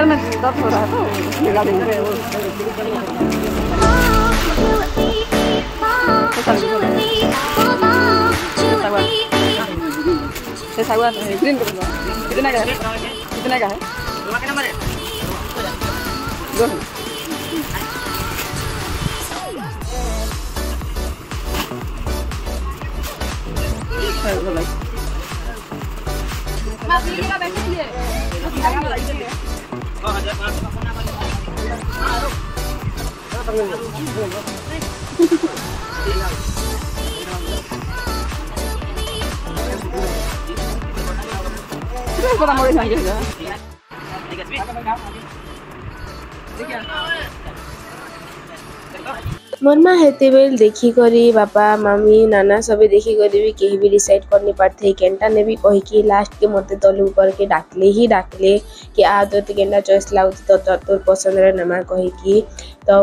पैर में दर्द हो रहा है तो लगा देंगे वो सागवान ग्रीन कलर कितना का है कितना का है pernah mau lagi ya? मोरमा हेते बेल देखी करी बापा मम्मी नाना सबे देखी करी भी कहीं भी डिसाइड करनी पारथे केनटा ने भी कही कि लास्ट के मते तलू करके डाकले कि आ तो केनटा चॉइस लाउत तो तोर पसंद रे नमा कही कि तो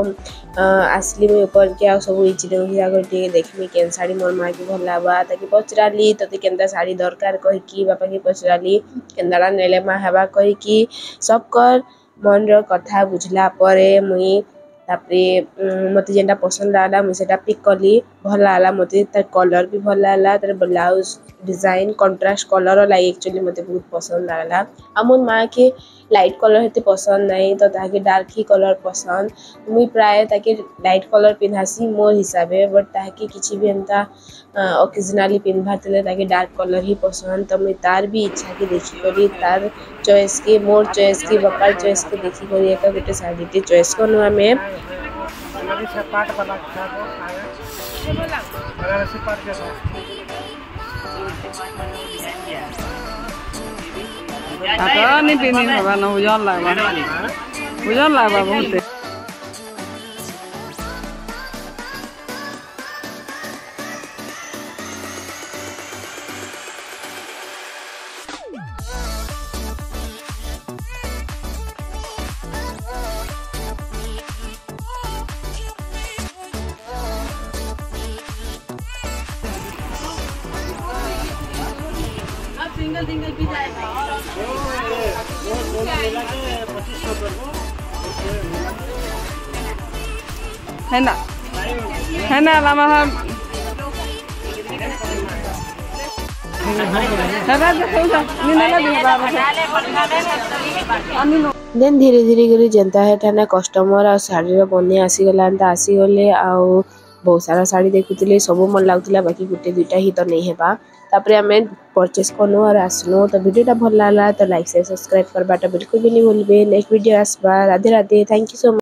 आसली में ऊपर के आ सब इची जाकर देखमी केन साड़ी मोर माँ की भल लाबा ताकि पचराली तते केनता साड़ी दरकार कही कि बापा की पचराली केनता नेले माँ हेबा कही कि सबकर मन रो कथा बुझला परे मुई तापरे मते जेंटा पसंद आला मुझे सेटा पिक कली भल आला मते तार कलर भी भल आला तार blouse design contrast colour like actually मते बहुत पसंद आला हमन माँ के लाइट कलर हेते पसंद नहीं तो ताके डार्क ही कलर पसंद मुई प्राय ताके लाइट कलर पिन्हासी मोर हिसाबे बट ताके किछि भी एंता ओकेजनली पिन्भातले ताके डार्क कलर ही पसंद तो मुई तार भी इच्छा के देखी करी तार चॉइस के मोर चॉइस के बापा चॉइस के देखी करी एक गोटे साड़ी चॉइस करनु हमें आता नहीं पीनी होगा ना उजान लागबा बहुत सिंगल भी जाएगा है ना लामा देन धीरे धीरे करी जनता है ठाना कस्टमर आ साड़ी बने आसीगले आउ बहुत सारा साड़ी देखुले सब मन लगुला बाकी गोटे दुईटा ही तो नहीं हेबा तापरे हमें परचेस करनु और आसनु तो वीडियोटा भल लागला तो लाइक शेयर सब्सक्राइब करबाटा बिल्कुल भी नहीं भूलबे नेक्स्ट वीडियो आसबा Radhe Radhe thank you so much.